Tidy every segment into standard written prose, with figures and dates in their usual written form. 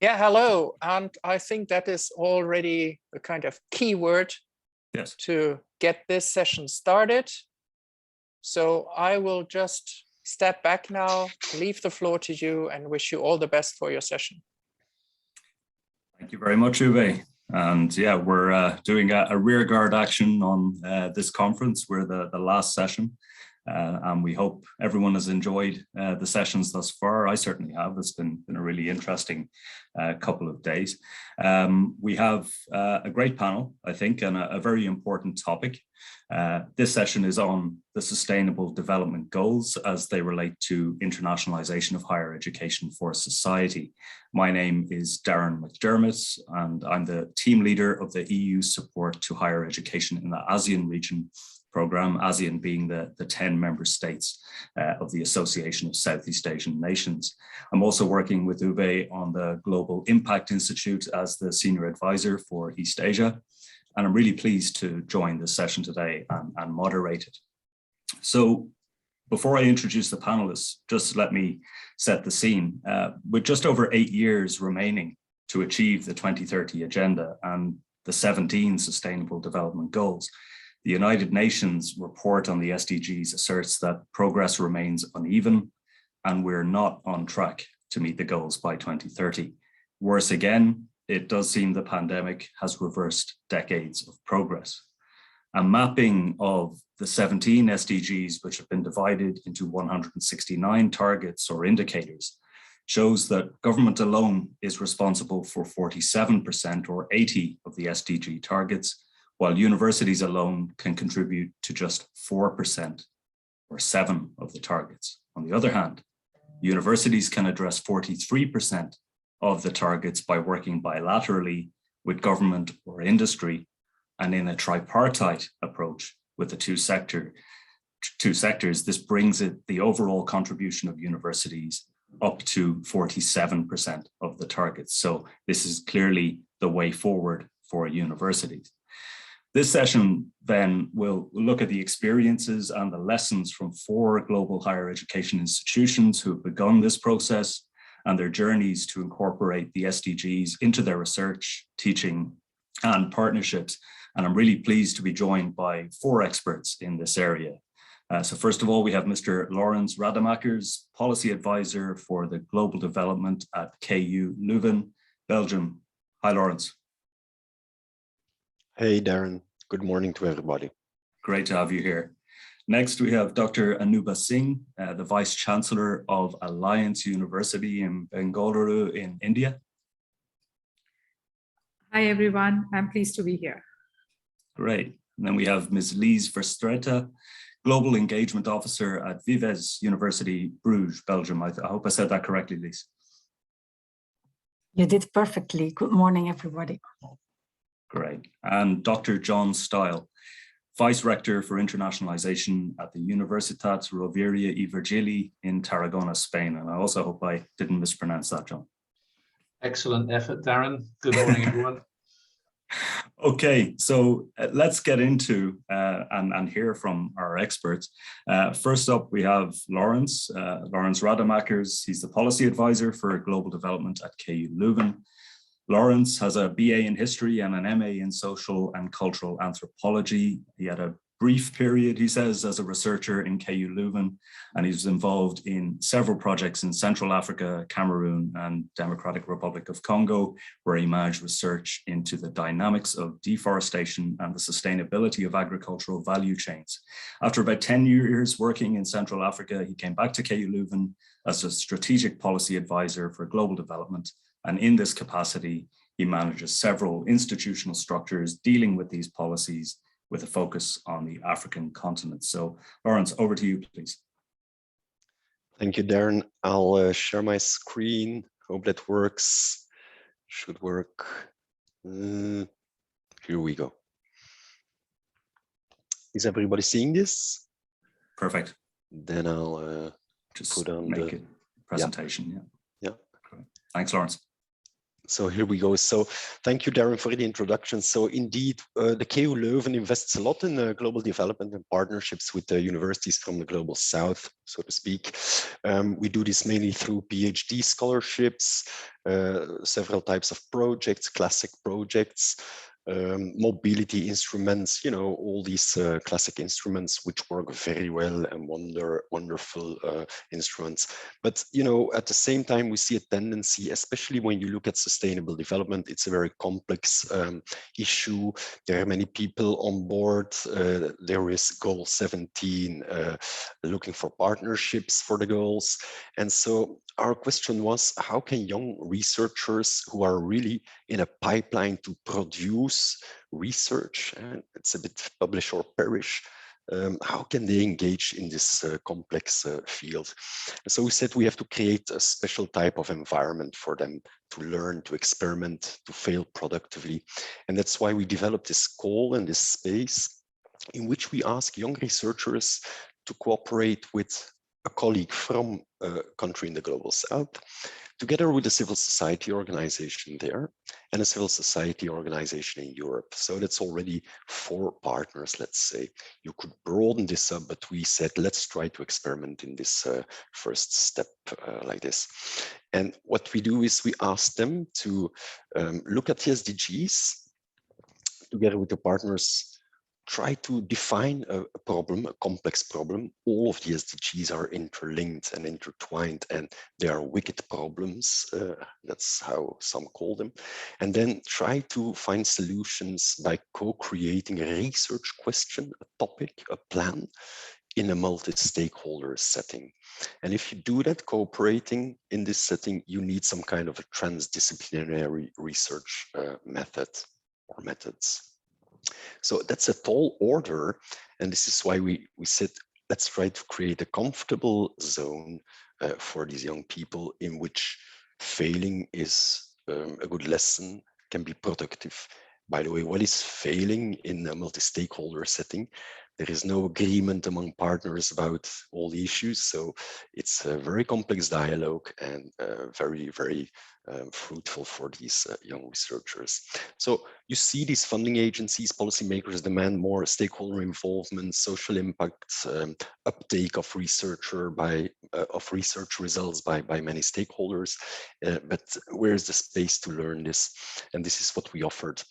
Yeah, hello. And I think that is already a kind of keyword to get this session started. So I will just step back now, leave the floor to you, and wish you all the best for your session. Thank you very much, Uwe. And yeah, we're doing a rearguard action on this conference. We're the last session. And we hope everyone has enjoyed the sessions thus far. I certainly have. It's been a really interesting couple of days. We have a great panel, I think, and a very important topic. This session is on the Sustainable Development Goals as they relate to internationalization of higher education for society. My name is Darren McDermott, and I'm the team leader of the EU support to higher education in the ASEAN region program, ASEAN being the 10 member states of the Association of Southeast Asian Nations. I'm also working with Uwe on the Global Impact Institute as the senior advisor for East Asia. And I'm really pleased to join this session today and moderate it. So before I introduce the panelists, just let me set the scene. With just over 8 years remaining to achieve the 2030 agenda and the 17 Sustainable Development Goals, the United Nations report on the SDGs asserts that progress remains uneven and we're not on track to meet the goals by 2030. Worse again, it does seem the pandemic has reversed decades of progress. A mapping of the 17 SDGs, which have been divided into 169 targets or indicators, shows that government alone is responsible for 47% or 80 of the SDG targets, while universities alone can contribute to just 4% or 7 of the targets. On the other hand, universities can address 43% of the targets by working bilaterally with government or industry and in a tripartite approach with the two sectors. This brings the overall contribution of universities up to 47% of the targets. So this is clearly the way forward for universities. This session then will look at the experiences and the lessons from 4 global higher education institutions who have begun this process and their journeys to incorporate the SDGs into their research, teaching, and partnerships. And I'm really pleased to be joined by 4 experts in this area. So first of all, we have Mr. Lawrence Rademachers, Policy Advisor for the Global Development at KU Leuven, Belgium. Hi, Lawrence. Hey, Darren. Good morning to everybody. Great to have you here. Next, we have Dr. Anuba Singh, the Vice Chancellor of Alliance University in Bengaluru in India. Hi, everyone. I'm pleased to be here. Great. And then we have Ms. Lise Verstrete, Global Engagement Officer at Vives University, Bruges, Belgium. I hope I said that correctly, Lise. You did perfectly. Good morning, everybody. Great. And Dr. John Stile, Vice Rector for Internationalization at the Universitat Rovira i Virgili in Tarragona, Spain. And I also hope I didn't mispronounce that, John. Excellent effort, Darren. Good morning, everyone. Okay, so let's get into and hear from our experts. First up, we have Lawrence Rademachers. He's the Policy Advisor for Global Development at KU Leuven. Lawrence has a BA in History and an MA in Social and Cultural Anthropology. He had a brief period, he says, as a researcher in KU Leuven, and he's involved in several projects in Central Africa, Cameroon, and Democratic Republic of Congo, where he managed research into the dynamics of deforestation and the sustainability of agricultural value chains. After about 10 years working in Central Africa, he came back to KU Leuven as a strategic policy advisor for global development. And in this capacity, he manages several institutional structures dealing with these policies with a focus on the African continent. So, Lawrence, over to you, please. Thank you, Darren. I'll share my screen. Hope that works. Should work. Here we go. Is everybody seeing this? Perfect. Then I'll just put on make the it presentation. Yeah. Great. Thanks, Lawrence. So here we go. So thank you, Darren, for the introduction. So indeed, the KU Leuven invests a lot in global development and partnerships with the universities from the global south, so to speak. We do this mainly through PhD scholarships, several types of projects, classic projects, mobility instruments, you know, all these classic instruments which work very well and wonderful instruments. But, you know, at the same time, we see a tendency, especially when you look at sustainable development, it's a very complex issue. There are many people on board. There is goal 17, looking for partnerships for the goals. And so our question was, how can young researchers who are really in a pipeline to produce research, and it's a bit publish or perish, how can they engage in this complex field? And so we said we have to create a special type of environment for them to learn, to experiment, to fail productively. And that's why we developed this call and this space in which we ask young researchers to cooperate with a colleague from a country in the global south, together with a civil society organization there and a civil society organization in Europe. So that's already 4 partners, let's say. You could broaden this up, but we said, let's try to experiment in this first step like this. And what we do is we ask them to look at the SDGs together with the partners, try to define a problem, a complex problem. All of the SDGs are interlinked and intertwined, and they are wicked problems. That's how some call them. And then try to find solutions by co-creating a research question, a topic, a plan in a multi-stakeholder setting. And if you do that cooperating in this setting, you need some kind of a transdisciplinary research method or methods. So that's a tall order. And this is why we said, let's try to create a comfortable zone for these young people in which failing is a good lesson, can be productive. By the way, what is failing in a multi-stakeholder setting? There is no agreement among partners about all the issues. So it's a very complex dialogue and very, very fruitful for these young researchers. So you see these funding agencies, policymakers demand more stakeholder involvement, social impact, uptake of research results by many stakeholders. But where's the space to learn this? And this is what we offered.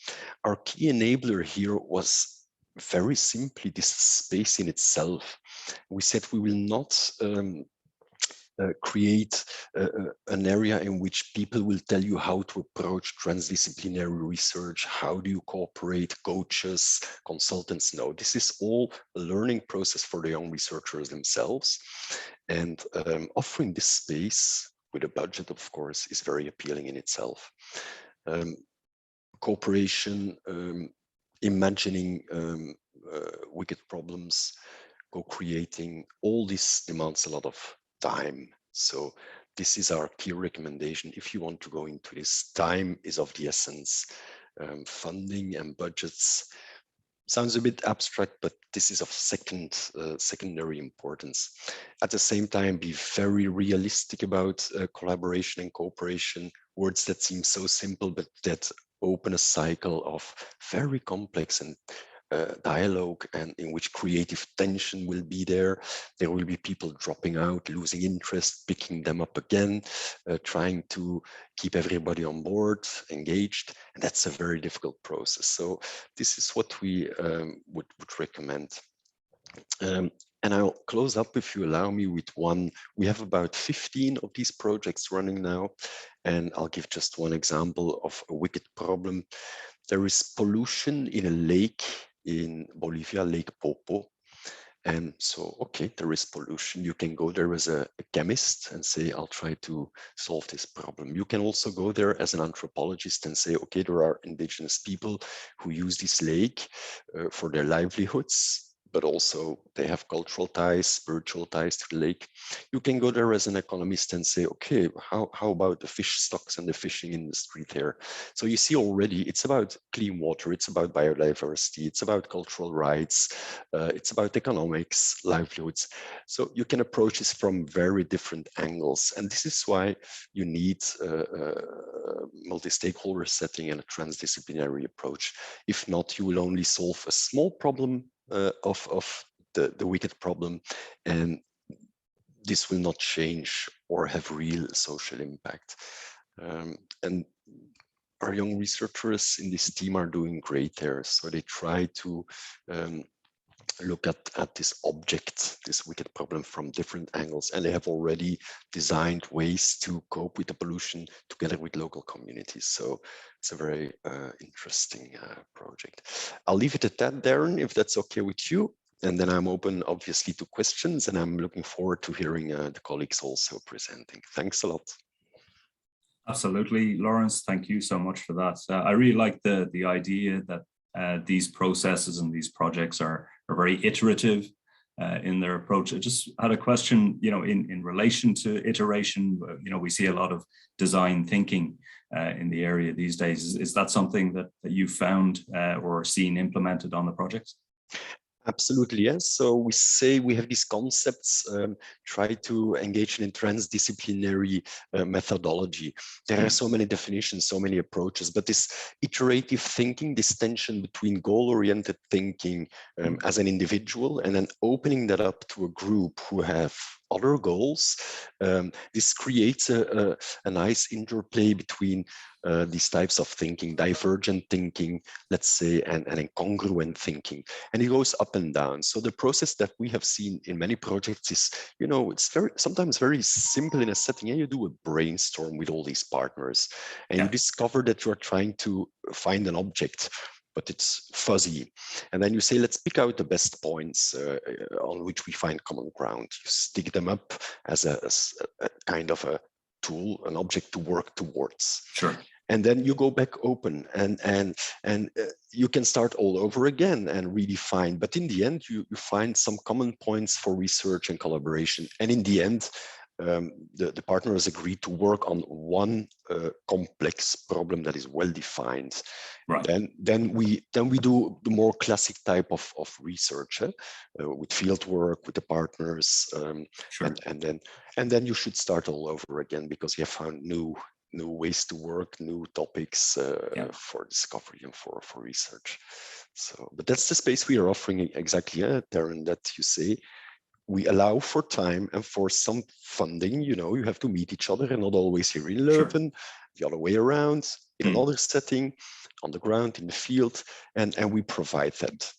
Our key enabler here was very simply this space in itself. We said we will not create an area in which people will tell you how to approach transdisciplinary research, how do you cooperate, coaches, consultants. No, this is all a learning process for the young researchers themselves. And offering this space with a budget, of course, is very appealing in itself. Cooperation, imagining wicked problems, co-creating, all this demands a lot of time. So this is our key recommendation. If you want to go into this, time is of the essence. Funding and budgets sounds a bit abstract, but this is of secondary importance. At the same time, be very realistic about collaboration and cooperation, words that seem so simple, but that open a cycle of very complex and dialogue, and in which creative tension will be there. There will be people dropping out, losing interest, picking them up again, trying to keep everybody on board, engaged. And that's a very difficult process. So this is what we would recommend. And I'll close up, if you allow me, with one. We have about 15 of these projects running now, and I'll give just one example of a wicked problem. There is pollution in a lake in Bolivia, Lake Popo. And so, okay, there is pollution. You can go there as a chemist and say, I'll try to solve this problem. You can also go there as an anthropologist and say, okay, there are indigenous people who use this lake for their livelihoods. but also they have cultural ties, spiritual ties to the lake. You can go there as an economist and say, okay, how about the fish stocks and the fishing industry there? So you see already it's about clean water, it's about biodiversity, it's about cultural rights, it's about economics, livelihoods. So you can approach this from very different angles. And this is why you need a multi-stakeholder setting and a transdisciplinary approach. If not, you will only solve a small problem of the wicked problem, and this will not change or have real social impact. And our young researchers in this team are doing great there. So they try to look at this object, this wicked problem from different angles, and they have already designed ways to cope with the pollution together with local communities. So it's a very interesting project. I'll leave it at that, Darren, if that's okay with you. And then I'm open, obviously, to questions, and I'm looking forward to hearing the colleagues also presenting. Thanks a lot. Absolutely, Lawrence. Thank you so much for that. I really like the idea that these processes and these projects are very iterative in their approach. I just had a question, in relation to iteration. We see a lot of design thinking in the area these days. Is that something that you found or seen implemented on the projects? Absolutely, yes. So we say we have these concepts, try to engage in transdisciplinary methodology. There are so many definitions, so many approaches, but this iterative thinking, this tension between goal-oriented thinking as an individual and then opening that up to a group who have other goals, this creates a nice interplay between these types of thinking, divergent thinking, let's say, and incongruent thinking. And it goes up and down. So the process that we have seen in many projects is, it's sometimes very simple in a setting. And you do a brainstorm with all these partners, and you discover that you're trying to find an object, but it's fuzzy. And then you say, let's pick out the best points on which we find common ground. You stick them up as a kind of a tool, an object to work towards. Sure. And then you go back open and you can start all over again and redefine. But in the end, you find some common points for research and collaboration. And in the end, the partners agreed to work on one complex problem that is well defined. Right. Then we do the more classic type of research with field work with the partners, sure. and then you should start all over again because you have found new ways to work, new topics for discovery and for research. So, but that's the space we are offering exactly, Darren, that you say. We allow for time and for some funding, you have to meet each other and not always here in Leuven, the other way around, in another setting, on the ground, in the field, and we provide that.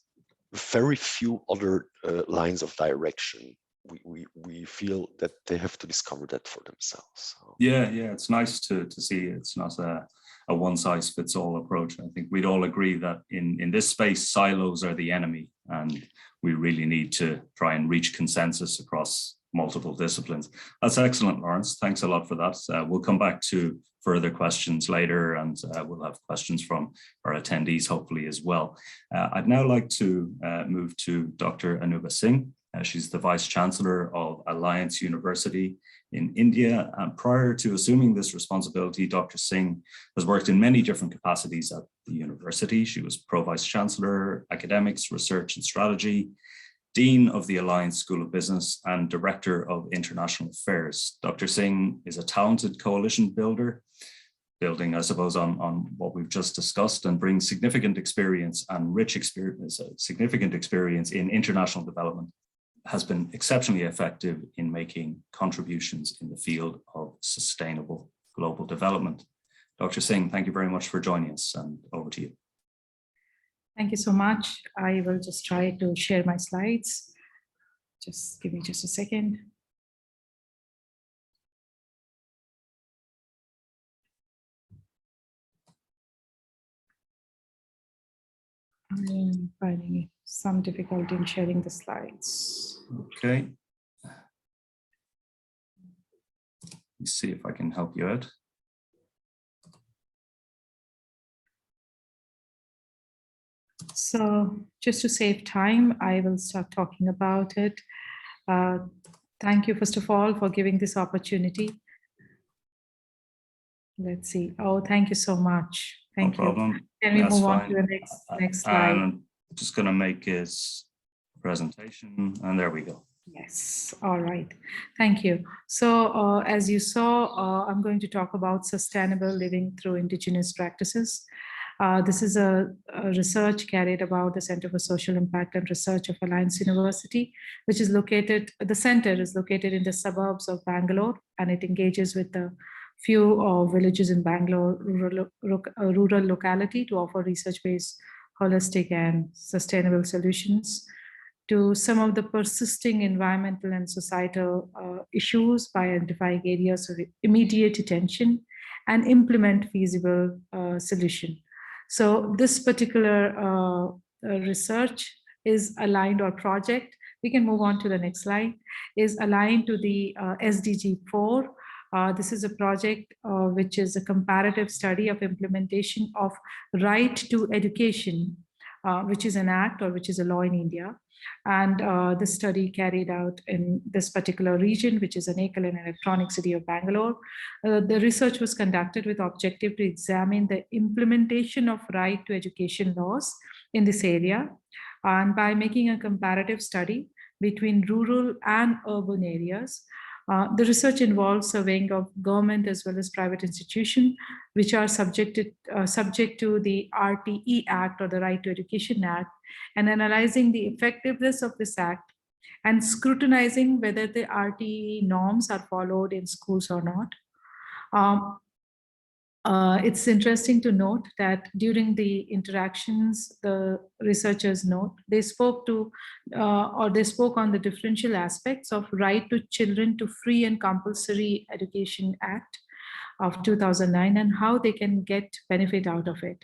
Very few other lines of direction. We feel that they have to discover that for themselves. So. Yeah, it's nice to see it's not a one-size-fits-all approach. I think we'd all agree that in this space, silos are the enemy, and we really need to try and reach consensus across multiple disciplines. That's excellent, Lawrence. Thanks a lot for that. We'll come back to further questions later, and we'll have questions from our attendees hopefully as well. I'd now like to move to Dr. Anuba Singh. She's the Vice Chancellor of Alliance University in India. And prior to assuming this responsibility, Dr. Singh has worked in many different capacities at the university. She was Pro-Vice Chancellor, Academics, Research and Strategy, Dean of the Alliance School of Business, and Director of International Affairs. Dr. Singh is a talented coalition builder, building, I suppose, on what we've just discussed, and brings significant experience and rich experience, significant experience in international development, has been exceptionally effective in making contributions in the field of sustainable global development. Dr. Singh, thank you very much for joining us, and over to you. Thank you so much. I will just try to share my slides. Just give me just a second. I am finding some difficulty in sharing the slides. Okay. Let's see if I can help you out. So just to save time, I will start talking about it. Thank you, first of all, for giving this opportunity. Let's see. Oh, thank you so much. Thank you. No problem. Can we That's move on fine. to the next slide? I'm just going to make his presentation, and there we go. Yes, all right. Thank you. So as you saw, I'm going to talk about sustainable living through Indigenous practices. This is a research carried about the Center for Social Impact and Research of Alliance University, which is located, the center is located in the suburbs of Bangalore, and it engages with the few villages in Bangalore rural locality to offer research-based, holistic and sustainable solutions to some of the persisting environmental and societal issues by identifying areas of immediate attention and implement feasible solution. So this particular research is aligned, or project, we can move on to the next slide, is aligned to the SDG 4. This is a project which is a comparative study of implementation of right to education, which is an act, or which is a law in India. And the study carried out in this particular region, which is an vehicle and electronic city of Bangalore. The research was conducted with objective to examine the implementation of right to education laws in this area. And by making a comparative study between rural and urban areas, the research involves surveying of government as well as private institutions, which are subject to the RTE Act, or the Right to Education Act, and analyzing the effectiveness of this act and scrutinizing whether the RTE norms are followed in schools or not. It's interesting to note that during the interactions, the researchers note, they spoke to, or they spoke on the differential aspects of right to children to free and compulsory education act of 2009 and how they can get benefit out of it.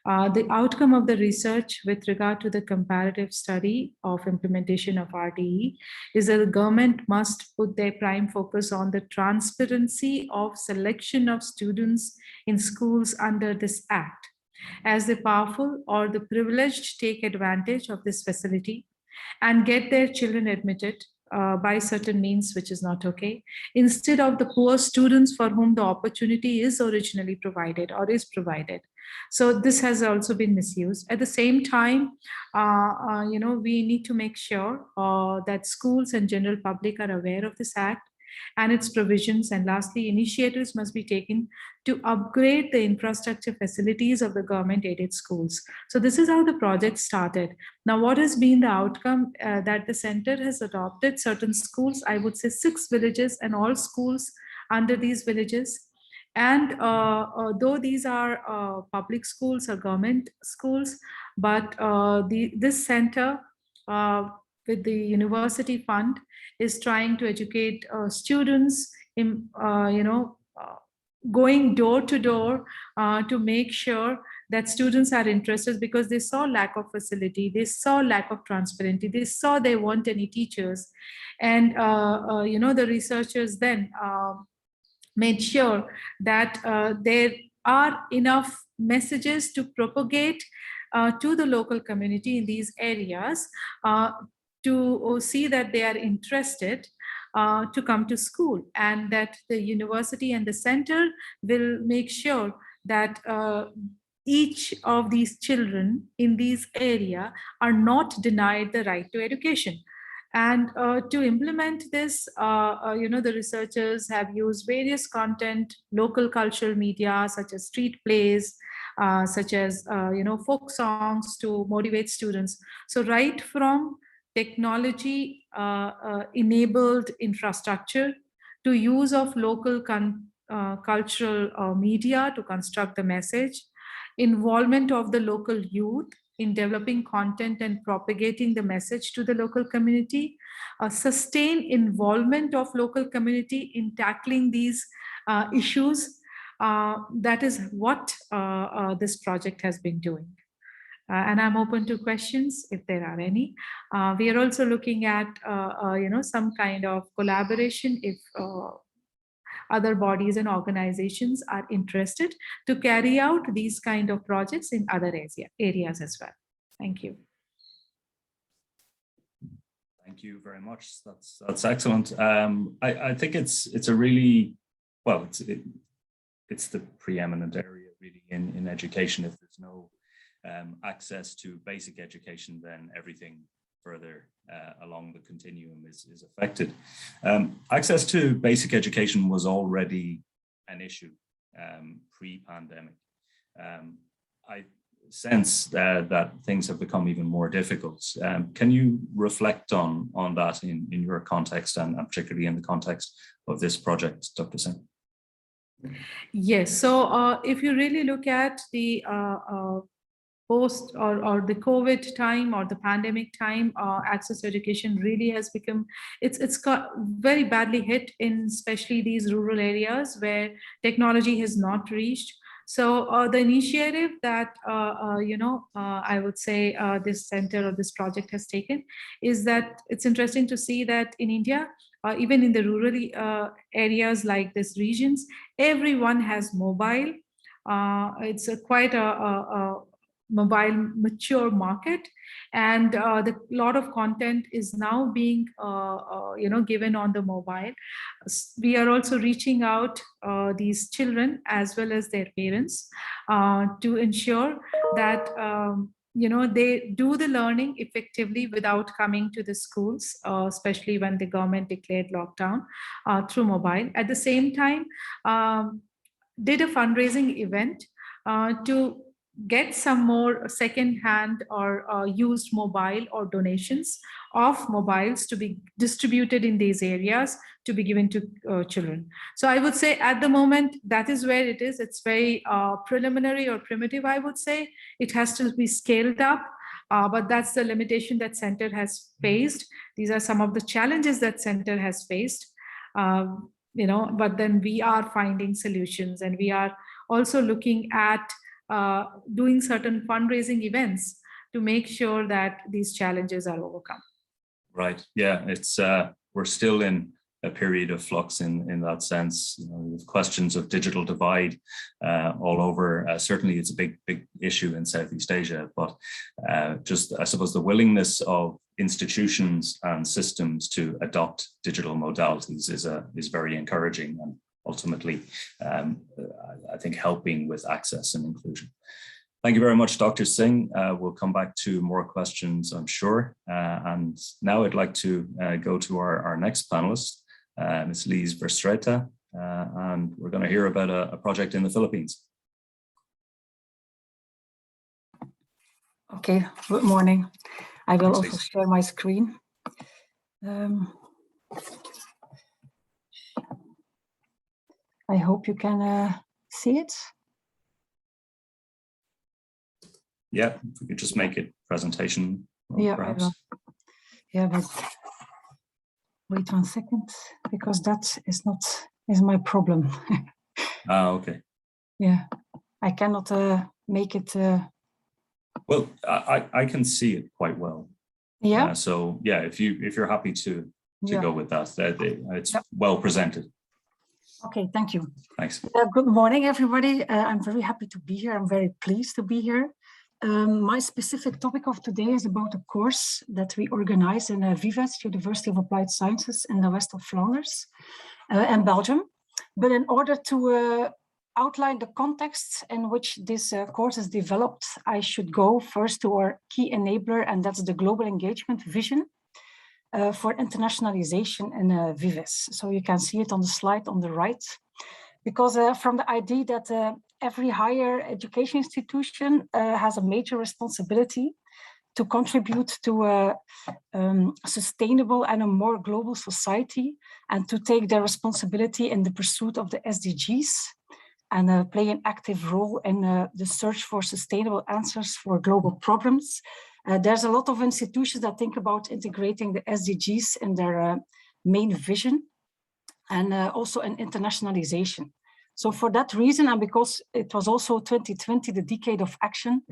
The outcome of the research with regard to the comparative study of implementation of RTE is that the government must put their prime focus on the transparency of selection of students in schools under this act, as the powerful or the privileged take advantage of this facility and get their children admitted by certain means, which is not okay, instead of the poor students for whom the opportunity is originally provided or is provided. So this has also been misused. At the same time, we need to make sure that schools and general public are aware of this act and its provisions. And lastly, initiatives must be taken to upgrade the infrastructure facilities of the government-aided schools. So this is how the project started. Now, what has been the outcome? That the center has adopted certain schools, I would say 6 villages, and all schools under these villages. And though these are public schools or government schools, but this center with the university fund is trying to educate students in, going door to door to make sure that students are interested, because they saw lack of facility, they saw lack of transparency, they saw they weren't any teachers. And, the researchers then made sure that there are enough messages to propagate to the local community in these areas to see that they are interested to come to school, and that the university and the center will make sure that each of these children in these area are not denied the right to education. And to implement this, the researchers have used various content, local cultural media, such as street plays, such as, folk songs to motivate students. So right from technology enabled infrastructure to use of local cultural media to construct the message, involvement of the local youth in developing content and propagating the message to the local community, sustained involvement of local community in tackling these issues. That is what this project has been doing. And I'm open to questions if there are any. We are also looking at, some kind of collaboration if other bodies and organizations are interested to carry out these kind of projects in other areas as well. Thank you. Thank you very much. That's excellent. I think it's a really, well, it's the preeminent area really in education. If there's no access to basic education, then everything further along the continuum is affected. Access to basic education was already an issue pre-pandemic. I sense that things have become even more difficult. Can you reflect on that in your context and particularly in the context of this project, Dr. Singh? Yes, so if you really look at the post or the COVID time or the pandemic time, access to education really has become, it's got very badly hit in especially these rural areas where technology has not reached. So the initiative that, I would say this center or this project has taken is that it's interesting to see that in India, even in the rural areas like these regions, everyone has mobile. It's quite a mobile mature market, and the lot of content is now being given on the mobile. We are also reaching out these children as well as their parents to ensure that they do the learning effectively without coming to the schools, especially when the government declared lockdown through mobile. At the same time, did a fundraising event to get some more second-hand or used mobile or donations of mobiles to be distributed in these areas to be given to children. So I would say at the moment, that is where it is. It's very preliminary or primitive, I would say. It has to be scaled up, but that's the limitation that center has faced. These are some of the challenges that center has faced. But then we are finding solutions, and we are also looking at doing certain fundraising events to make sure that these challenges are overcome. Right. Yeah, it's we're still in a period of flux in that sense. With questions of digital divide all over. Certainly, it's a big issue in Southeast Asia. But just I suppose the willingness of institutions and systems to adopt digital modalities is very encouraging, and ultimately, I think helping with access and inclusion. Thank you very much, Dr. Singh. We'll come back to more questions, I'm sure. And now I'd like to go to our next panelist, Ms. Liz Verstraete, and we're going to hear about a project in the Philippines. Okay, good morning. I will also share my screen. I hope you can see it. Yeah, if we could just make it presentation mode, Yeah, perhaps. I will. Yeah, but wait 1 second, because that is my problem. Okay. Yeah, I cannot make it. Well, I can see it quite well. Yeah. So yeah, if you're happy to go with that, it's well presented. Okay, thank you. Thanks. Good morning, everybody. I'm very happy to be here. I'm very pleased to be here. My specific topic of today is about a course that we organize in Vives, University of Applied Sciences in the west of Flanders and Belgium. But in order to outline the context in which this course is developed, I should go first to our key enabler, and that's the global engagement vision for internationalization in Vives. So you can see it on the slide on the right, because from the idea that every higher education institution has a major responsibility to contribute to a sustainable and a more global society, and to take their responsibility in the pursuit of the SDGs, and play an active role in the search for sustainable answers for global problems. There's a lot of institutions that think about integrating the SDGs in their main vision, and also in internationalization. So for that reason, and because it was also 2020, the decade of action,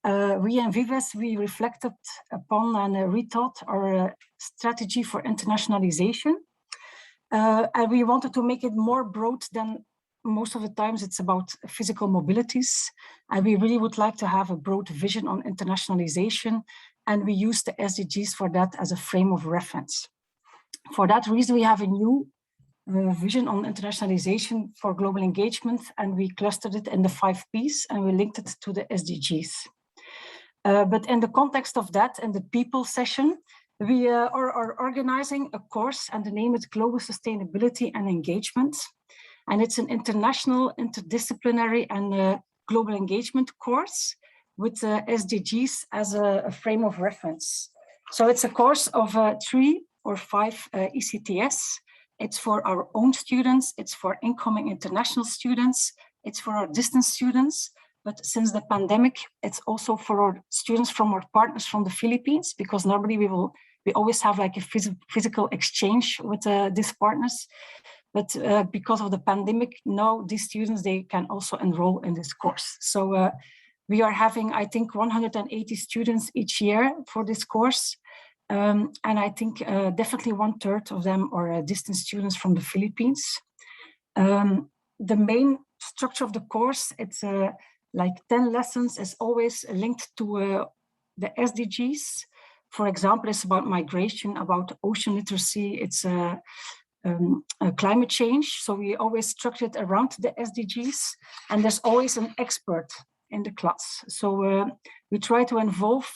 we in Vives, we reflected upon and rethought our strategy for internationalization. And we wanted to make it more broad than most of the times it's about physical mobilities, and we really would like to have a broad vision on internationalization, and we use the SDGs for that as a frame of reference. For that reason, we have a new vision on internationalization for global engagement, and we clustered it in the 5 Ps, and we linked it to the SDGs. But in the context of that, in the people session, we are organizing a course, and the name is Global Sustainability and Engagement. And it's an international, interdisciplinary and global engagement course with SDGs as a frame of reference. So it's a course of 3 or 5 ECTS. It's for our own students, it's for incoming international students, it's for our distance students. But since the pandemic, it's also for our students from our partners from the Philippines, because normally we always have like a physical exchange with these partners. But because of the pandemic, now these students, they can also enroll in this course. So we are having, I think, 180 students each year for this course. And I think definitely 1/3 of them are distance students from the Philippines. The main structure of the course, it's like 10 lessons, is always linked to the SDGs. For example, it's about migration, about ocean literacy, it's climate change. So we always structure it around the SDGs, and there's always an expert in the class. So we try to involve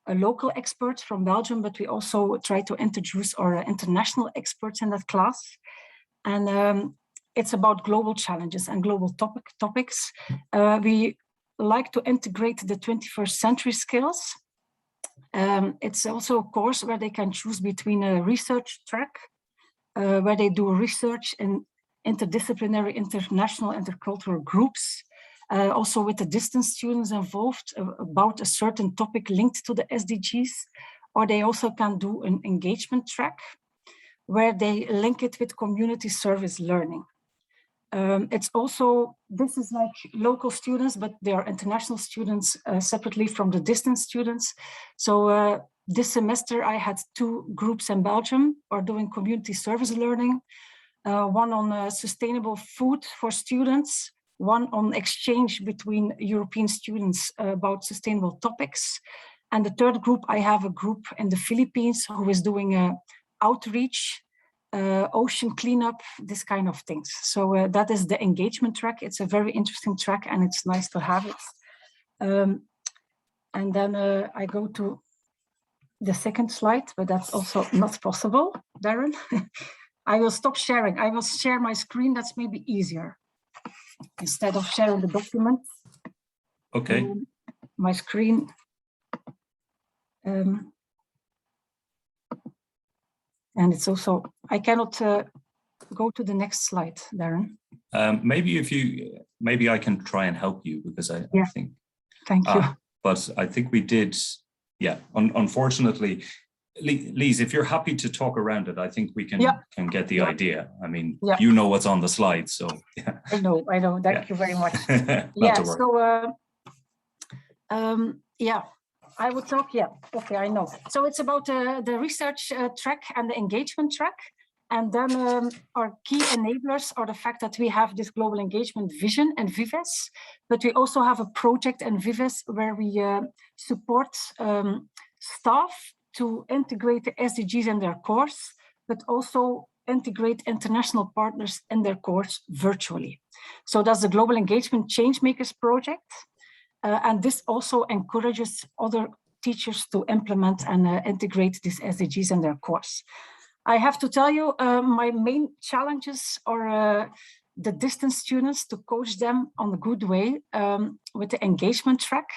a local expert from Belgium, but we also try to introduce our international experts in that class. And it's about global challenges and global topics. We like to integrate the 21st century skills. It's also a course where they can choose between a research track, where they do research in interdisciplinary, international, intercultural groups, also with the distance students involved about a certain topic linked to the SDGs, or they also can do an engagement track where they link it with community service learning. It's also, this is like local students, but they are international students separately from the distance students. So this semester I had 2 groups in Belgium are doing community service learning, one on sustainable food for students, one on exchange between European students about sustainable topics. And the 3rd group, I have a group in the Philippines who is doing outreach, ocean cleanup, this kind of things. So that is the engagement track. It's a very interesting track and it's nice to have it. And then I go to the 2nd slide, but that's also not possible, Darren. I will stop sharing. I will share my screen. That's maybe easier instead of sharing the document. Okay. My screen. And it's also, I cannot go to the next slide, Darren. Maybe I can try and help you, because I think. Thank you. But I think we did, yeah. Unfortunately, Lise, if you're happy to talk around it, I think we can get the idea. I mean, you know what's on the slide, so yeah. I know. Thank you very much. I would talk, okay, I know. So it's about the research track and the engagement track. And then our key enablers are the fact that we have this global engagement vision and Vives, but we also have a project in Vives where we support staff to integrate the SDGs in their course, but also integrate international partners in their course virtually. So that's the Global Engagement Changemakers project. And this also encourages other teachers to implement and integrate these SDGs in their course. I have to tell you, my main challenges are the distance students, to coach them on a good way with the engagement track.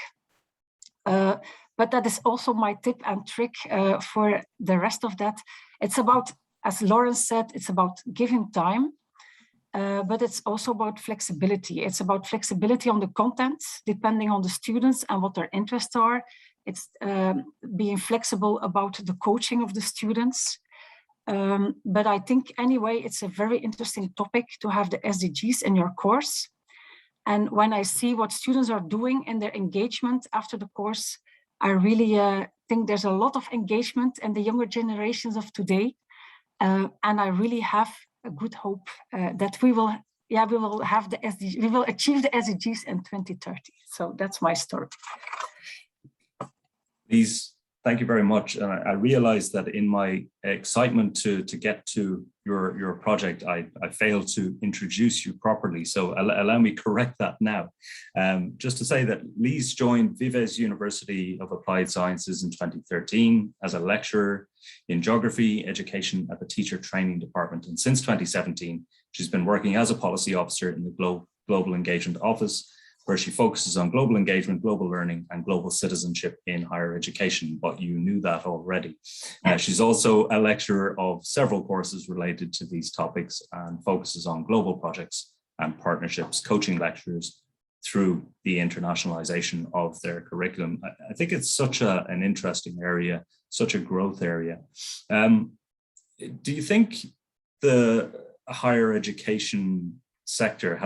But that is also my tip and trick for the rest of that. It's about, as Lauren said, it's about giving time. But it's also about flexibility. It's about flexibility on the content, depending on the students and what their interests are. It's being flexible about the coaching of the students. But I think anyway, it's a very interesting topic to have the SDGs in your course. And when I see what students are doing in their engagement after the course, I really think there's a lot of engagement in the younger generations of today. And I really have a good hope that we will yeah, we will have the SDG, we will achieve the SDGs in 2030. So that's my story. Please, thank you very much. And I realized that in my excitement to get to your project, I failed to introduce you properly. So allow me correct that now. Just to say that Lise joined Vives University of Applied Sciences in 2013 as a lecturer in geography education at the teacher training department. And since 2017, she's been working as a policy officer in the Global Engagement Office, where she focuses on global engagement, global learning, and global citizenship in higher education, but you knew that already. She's also a lecturer of several courses related to these topics and focuses on global projects and partnerships, coaching lecturers through the internationalization of their curriculum. I think it's such an interesting area, such a growth area. Do you think the higher education sector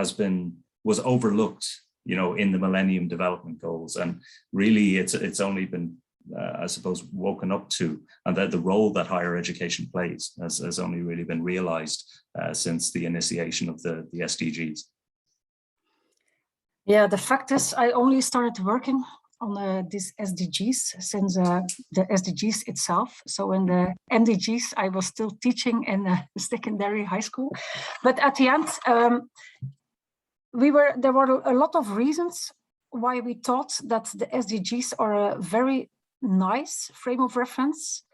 was overlooked, in the Millennium Development Goals, and really it's only been, I suppose, woken up to, and that the role that higher education plays has only really been realized since the initiation of the SDGs? Yeah, the fact is, I only started working on these SDGs since the SDGs itself. So in the MDGs, I was still teaching in secondary high school, but at the end, there were a lot of reasons why we thought that the SDGs are a very nice frame of reference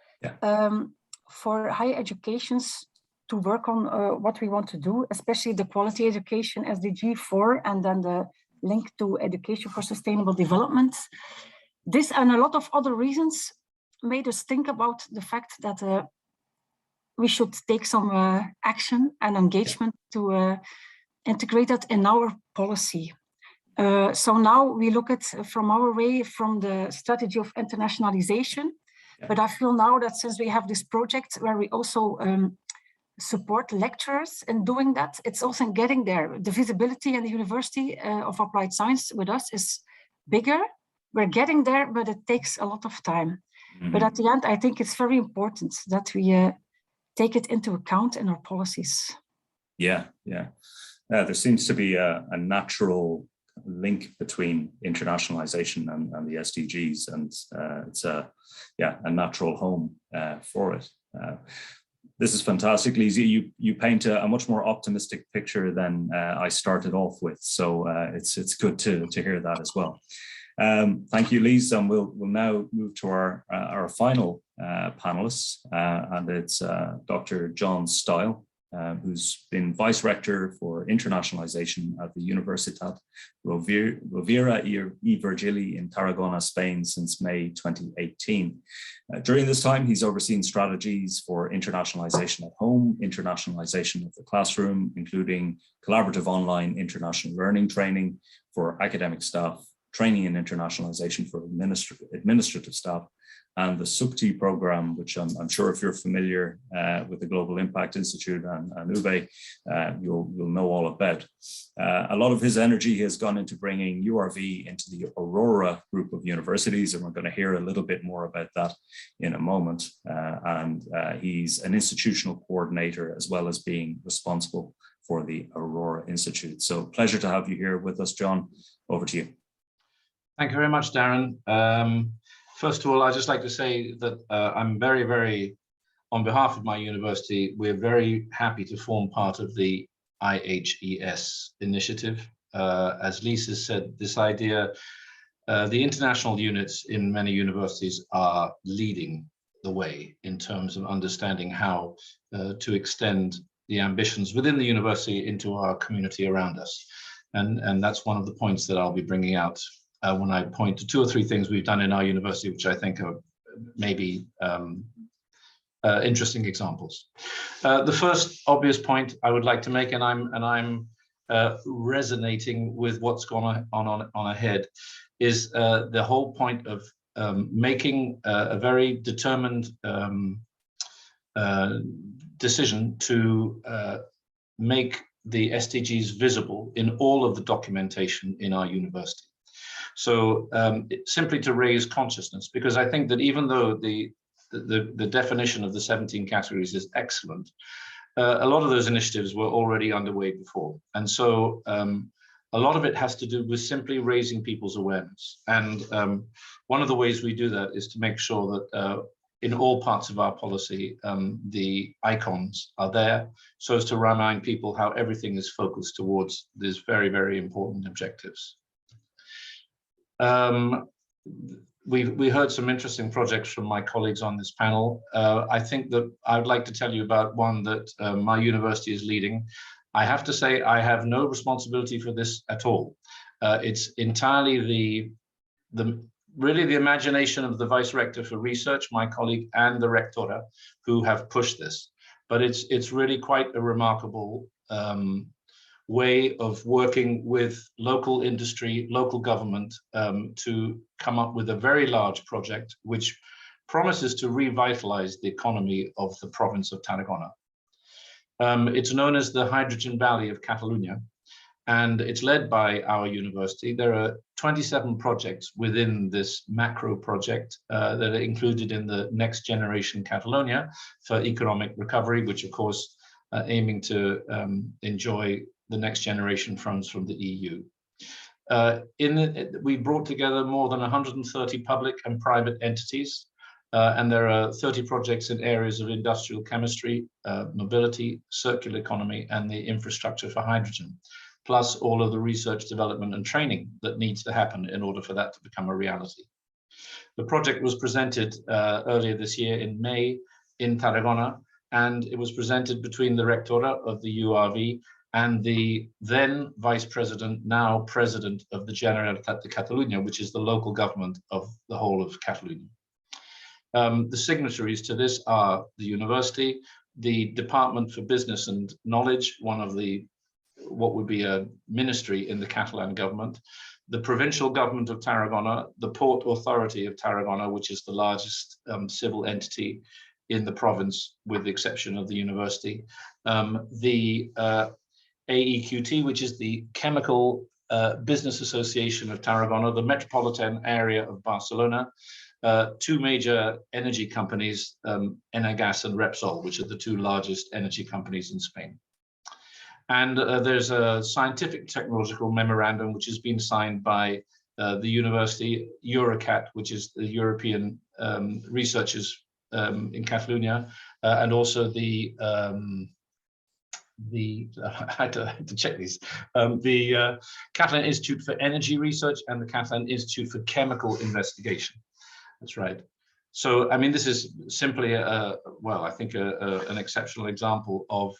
for higher educations to work on what we want to do, especially the quality education SDG 4, and then the link to education for sustainable development. This and a lot of other reasons made us think about the fact that we should take some action and engagement to integrate that in our policy. So now we look at from the strategy of internationalization, but I feel now that since we have this project where we also support lecturers in doing that, it's also getting there. The visibility in the University of Applied Science with us is bigger. We're getting there, but it takes a lot of time. Mm-hmm. But at the end, I think it's very important that we take it into account in our policies. Yeah. There seems to be a natural link between internationalization and the SDGs, and it's a natural home for it. This is fantastic, Lise. You paint a much more optimistic picture than I started off with, so it's good to hear that as well. Thank you, Lise, and we'll now move to our final panelists, and it's Dr. John Stile, who's been Vice Rector for Internationalization at the Universitat Rovira i Virgili in Tarragona, Spain since May 2018. During this time, he's overseen strategies for internationalization at home, internationalization of the classroom, including collaborative online international learning training for academic staff, training in internationalization for administrative staff, and the SUPTI program, which I'm sure if you're familiar with the Global Impact Institute and Uwe, you'll know all about. A lot of his energy has gone into bringing URV into the Aurora group of universities, and we're going to hear a little bit more about that in a moment. And he's an institutional coordinator as well as being responsible for the Aurora Institute. So pleasure to have you here with us, John. Over to you. Thank you very much, Darren. First of all, I'd just like to say that I'm very, very, on behalf of my university, we're very happy to form part of the IHES initiative. As Lisa said, this idea, the international units in many universities are leading the way in terms of understanding how to extend the ambitions within the university into our community around us. And that's one of the points that I'll be bringing out when I point to 2 or 3 things we've done in our university, which I think are maybe interesting examples. The first obvious point I would like to make, and I'm resonating with what's gone on ahead, is the whole point of making a very determined decision to make the SDGs visible in all of the documentation in our university. So simply to raise consciousness, because I think that even though the definition of the 17 categories is excellent, a lot of those initiatives were already underway before. And so a lot of it has to do with simply raising people's awareness. And one of the ways we do that is to make sure that in all parts of our policy, the icons are there so as to remind people how everything is focused towards these very, very important objectives. We heard some interesting projects from my colleagues on this panel. I think that I would like to tell you about one that my university is leading. I have to say I have no responsibility for this at all. It's entirely really the imagination of the Vice Rector for Research, my colleague, and the Rectora who have pushed this. But it's really quite a remarkable way of working with local industry, local government to come up with a very large project which promises to revitalize the economy of the province of Tarragona. It's known as the Hydrogen Valley of Catalonia, and it's led by our university. There are 27 projects within this macro project that are included in the Next Generation Catalonia for economic recovery, which of course aiming to enjoy the next generation funds from the EU. We brought together more than 130 public and private entities, and there are 30 projects in areas of industrial chemistry, mobility, circular economy, and the infrastructure for hydrogen, plus all of the research, development, and training that needs to happen in order for that to become a reality. The project was presented earlier this year in May in Tarragona, and it was presented between the Rectora of the URV and the then Vice President, now President of the Generalitat de Catalunya, which is the local government of the whole of Catalonia. The signatories to this are the university, the Department for Business and Knowledge, one of the what would be a ministry in the Catalan government, the provincial government of Tarragona, the Port Authority of Tarragona, which is the largest civil entity in the province, with the exception of the university, the AEQT, which is the Chemical Business Association of Tarragona, the metropolitan area of Barcelona, two major energy companies, Enagás and Repsol, which are the two largest energy companies in Spain. And there's a scientific technological memorandum which has been signed by the university, Eurocat, which is the European researchers in Catalonia, and also the I had to check these, the Catalan Institute for Energy Research and the Catalan Institute for Chemical Investigation. That's right. So, I mean, this is simply, well, I think an exceptional example of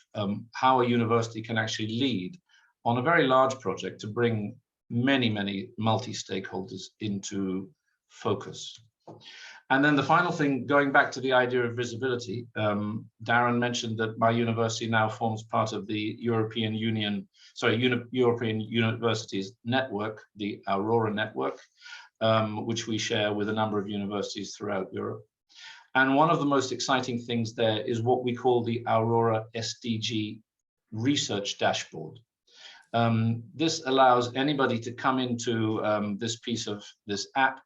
how a university can actually lead on a very large project to bring many, many multi-stakeholders into focus. And then the final thing, going back to the idea of visibility, Darren mentioned that my university now forms part of the European Union, European Universities Network, the Aurora network, which we share with a number of universities throughout Europe. And one of the most exciting things there is what we call the Aurora SDG research dashboard. This allows anybody to come into this app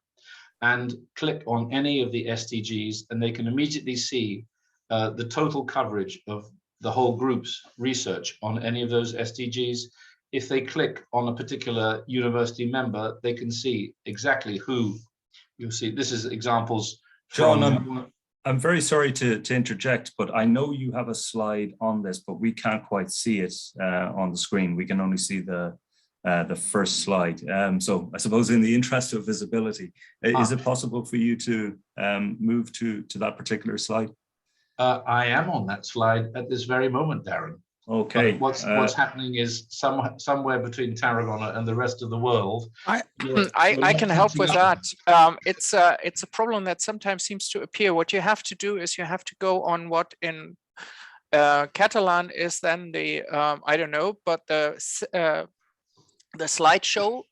and click on any of the SDGs, and they can immediately see the total coverage of the whole group's research on any of those SDGs. If they click on a particular university member, they can see exactly who. You'll see, this is examples from... John, I'm very sorry to interject, but I know you have a slide on this, but we can't quite see it on the screen. We can only see the first slide. So I suppose in the interest of visibility, is it possible for you to move to that particular slide? I am on that slide at this very moment, Darren. Okay. But what's happening is somewhere between Tarragona and the rest of the world. I can help with that. It's a problem that sometimes seems to appear. What you have to do is you have to go on what in Catalan is then the I don't know, but the slideshow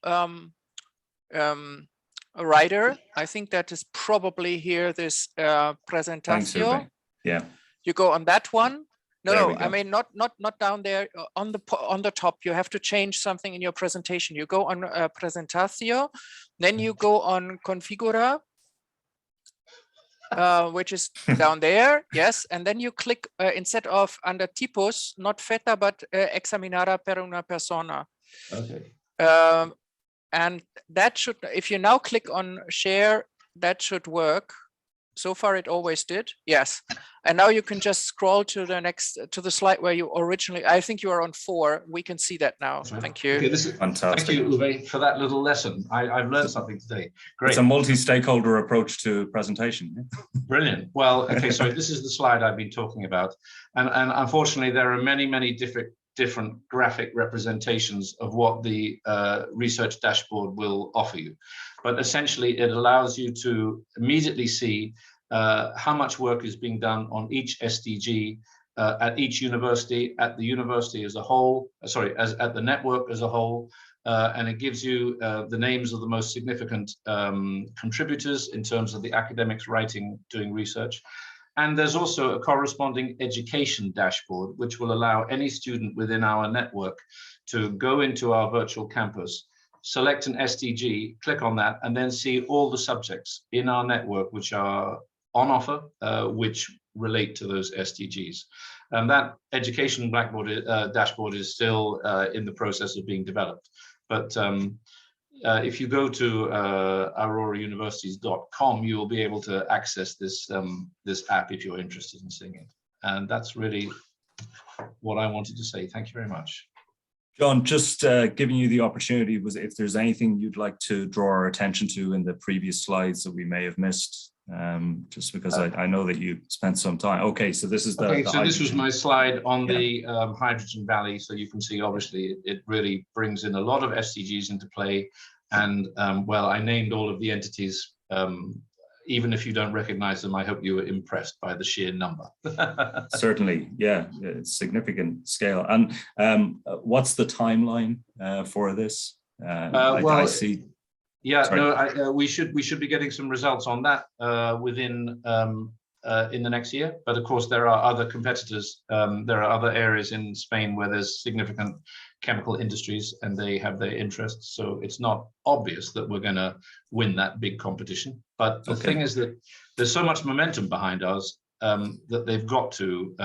writer. I think that is probably here. This presentation. Yeah. You go on that one. No, I mean not down there on the top. You have to change something in your presentation. You go on Presentatio, then you go on Configura. which is down there. Yes, and then you click instead of under tipos, not feta, but examinada per una persona. Okay. And that should, if you now click on share, that should work. So far, it always did. Yes. And now you can just scroll to the next, to the slide where you originally, I think you are on 4. We can see that now. Right. Thank you. Okay, this is fantastic. Thank you, Uwe, for that little lesson. I've learned something today. Great. It's a multi-stakeholder approach to presentation. Brilliant. Well, okay, so this is the slide I've been talking about. And unfortunately, there are many different graphic representations of what the research dashboard will offer you. But essentially, it allows you to immediately see how much work is being done on each SDG at each university, at the university as a whole, at the network as a whole, and it gives you the names of the most significant contributors in terms of the academics writing, doing research. And there's also a corresponding education dashboard, which will allow any student within our network to go into our virtual campus, select an SDG, click on that, and then see all the subjects in our network which are on offer, which relate to those SDGs. And that education dashboard is still in the process of being developed. But if you go to aurorauniversities.com, you will be able to access this this app if you're interested in seeing it. And that's really what I wanted to say. Thank you very much. John, just giving you the opportunity, was if there's anything you'd like to draw our attention to in the previous slides that we may have missed, just because I know that you spent some time. Okay, so this is this was my slide on the Hydrogen Valley. So you can see, obviously, it really brings in a lot of SDGs into play. And well, I named all of the entities. Even if you don't recognize them, I hope you were impressed by the sheer number. Certainly, yeah, it's significant scale. And what's the timeline for this? I see. Yeah, sorry. No, we should be getting some results on that within in the next year. But of course, there are other competitors. There are other areas in Spain where there's significant chemical industries and they have their interests. So it's not obvious that we're going to win that big competition. But the thing is that there's so much momentum behind us that they've got to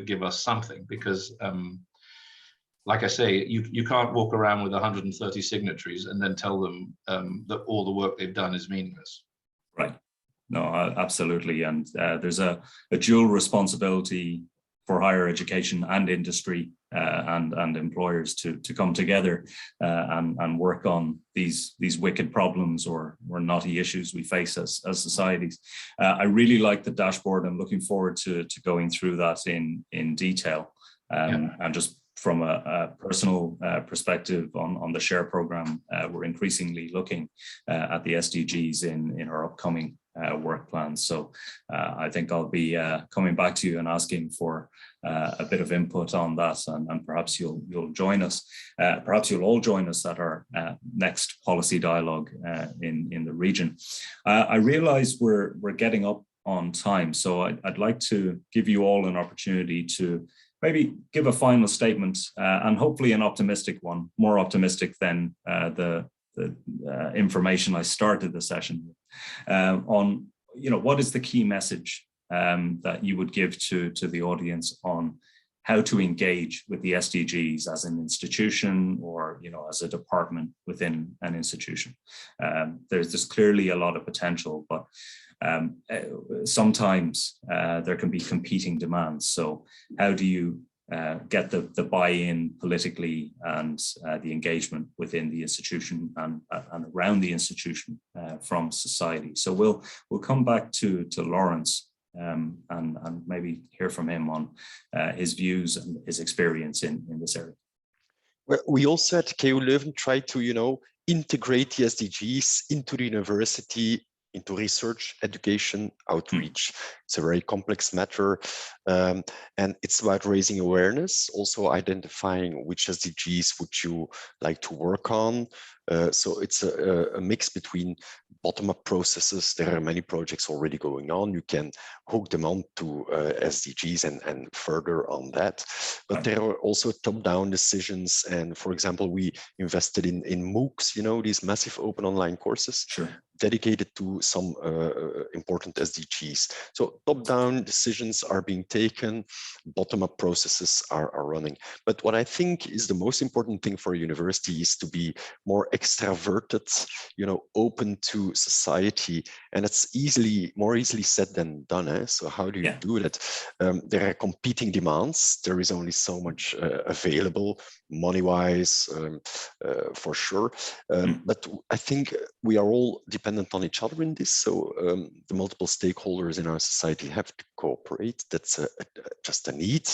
give us something, because like I say, you can't walk around with 130 signatories and then tell them that all the work they've done is meaningless. Right. No, absolutely. And there's a dual responsibility for higher education and industry and employers to come together and work on these wicked problems or knotty issues we face as societies. I really like the dashboard. I'm looking forward to going through that in detail. And just from a personal perspective on the SHARE program, we're increasingly looking at the SDGs in our upcoming work plans. So I think I'll be coming back to you and asking for a bit of input on that, and perhaps you'll join us. Perhaps you'll all join us at our next policy dialogue in the region. I realize we're getting up on time, so I'd like to give you all an opportunity to maybe give a final statement, and hopefully an optimistic one, more optimistic than the information I started the session with, on what is the key message that you would give to the audience on how to engage with the SDGs as an institution or as a department within an institution. There's clearly a lot of potential, but sometimes there can be competing demands. So how do you get the buy-in politically and the engagement within the institution and around the institution from society? So we'll come back to Lawrence and maybe hear from him on his views and his experience in this area. Well, we also at KU Leuven try to integrate the SDGs into the university, into research, education, outreach. It's a very complex matter, and it's about raising awareness, also identifying which SDGs would you like to work on, So it's a mix between bottom-up processes. There are many projects already going on. You can hook them on to SDGs and further on that. But there are also top-down decisions. And for example, we invested in MOOCs, you know, these massive open online courses. Sure. Dedicated to some important SDGs. So top-down decisions are being taken, bottom-up processes are running. But what I think is the most important thing for a university is to be more extraverted, you know, open to society. And it's more easily said than done. Eh? So how do you do that? There are competing demands. There is only so much available, money-wise, for sure. But I think we are all dependent on each other in this. So the multiple stakeholders in our society have to cooperate. That's just a need.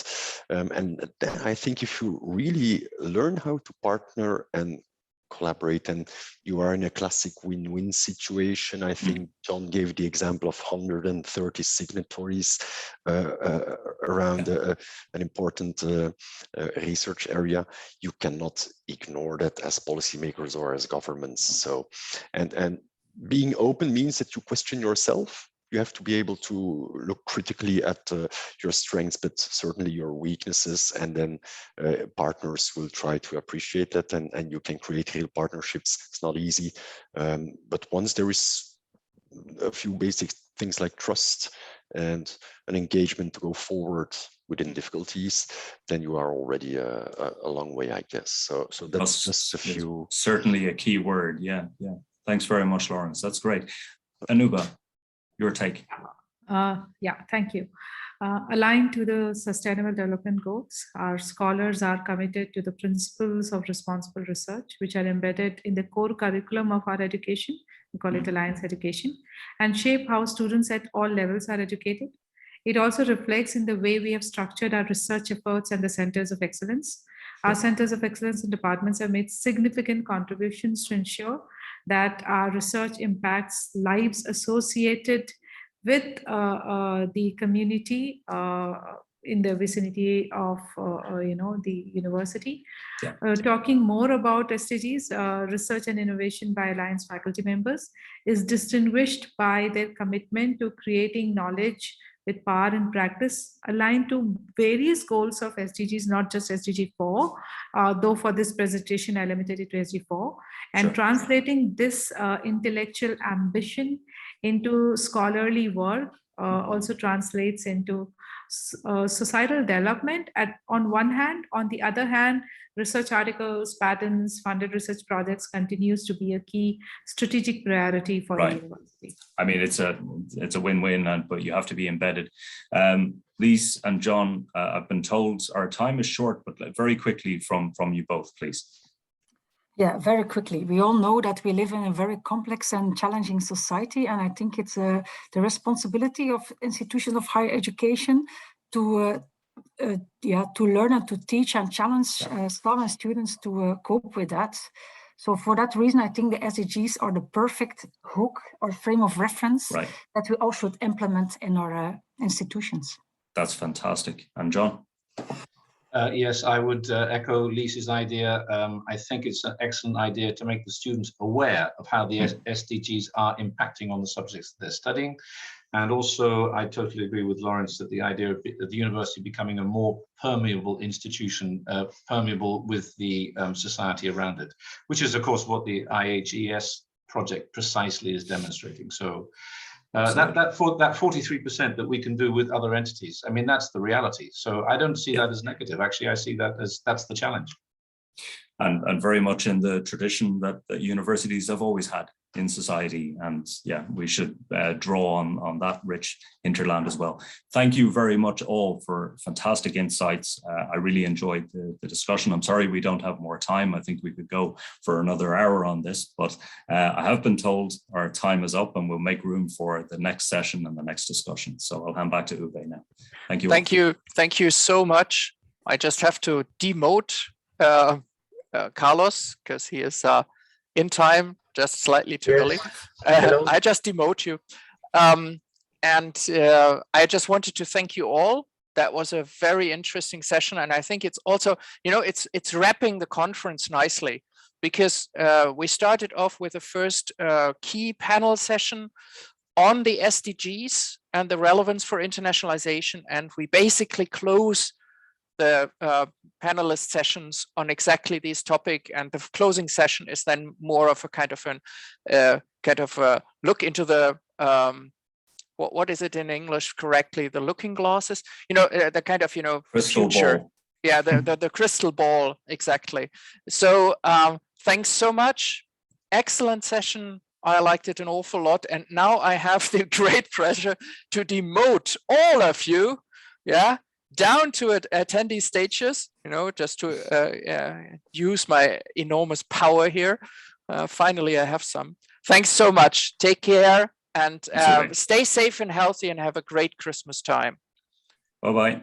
And then I think if you really learn how to partner and collaborate, and you are in a classic win-win situation. I think John gave the example of 130 signatories around an important research area. You cannot ignore that as policymakers or as governments. So, and being open means that you question yourself. You have to be able to look critically at your strengths, but certainly your weaknesses, and then partners will try to appreciate that, and you can create real partnerships. It's not easy, but once there is a few basic things like trust and an engagement to go forward within difficulties, then you are already a long way, I guess. So that's just a few. Certainly a key word. Yeah. Thanks very much, Lawrence. That's great. Anuba, your take. Yeah, thank you. Aligned to the Sustainable Development Goals, our scholars are committed to the principles of responsible research, which are embedded in the core curriculum of our education. We call it Alliance Education, and shape how students at all levels are educated. It also reflects in the way we have structured our research efforts and the centers of excellence. Our centers of excellence and departments have made significant contributions to ensure that our research impacts lives associated with the community in the vicinity of the university. Talking more about SDGs, research and innovation by Alliance faculty members is distinguished by their commitment to creating knowledge with power and practice aligned to various goals of SDGs, not just SDG 4, though for this presentation I limited it to SDG 4, and translating this intellectual ambition into scholarly work also translates into societal development on one hand. On the other hand, research articles, patents, funded research projects continues to be a key strategic priority for the university. I mean, it's a win-win, but you have to be embedded. Lise and John, I've been told our time is short, but very quickly from you both, please. Yeah, very quickly. We all know that we live in a very complex and challenging society, and I think it's the responsibility of institutions of higher education to learn and to teach and challenge staff and students to cope with that. So for that reason, I think the SDGs are the perfect hook or frame of reference that we all should implement in our institutions. That's fantastic. And John? Yes, I would echo Lisa's idea. I think it's an excellent idea to make the students aware of how the SDGs are impacting on the subjects that they're studying. And also, I totally agree with Lawrence that the idea of the university becoming a more permeable institution, permeable with the society around it, which is, of course, what the IHES project precisely is demonstrating. So that 43% that we can do with other entities, I mean, that's the reality. So I don't see that as negative. Actually, I see that as that's the challenge. And very much in the tradition that universities have always had in society. And yeah, we should draw on that rich hinterland as well. Thank you very much all for fantastic insights. I really enjoyed the discussion. I'm sorry we don't have more time. I think we could go for another hour on this, but I have been told our time is up and we'll make room for the next session and the next discussion. So I'll hand back to Uwe now. Thank you. Thank you. Thank you so much. I just have to demote Carlos because he is in time, just slightly too early. I just demote you. And I just wanted to thank you all. That was a very interesting session. And I think it's also, it's wrapping the conference nicely because we started off with the first key panel session on the SDGs and the relevance for internationalization. And we basically close the panelist sessions on exactly this topic. And the closing session is then more of a kind of a look into the, what is it in English correctly? The looking glasses, the kind of, crystal future. ball. Yeah, the crystal ball, exactly. So thanks so much. Excellent session. I liked it an awful lot. And now I have the great pleasure to demote all of you, down to attendee stages, just to use my enormous power here. Finally, I have some. Thanks so much. Take care and stay safe and healthy and have a great Christmas time. Bye-bye.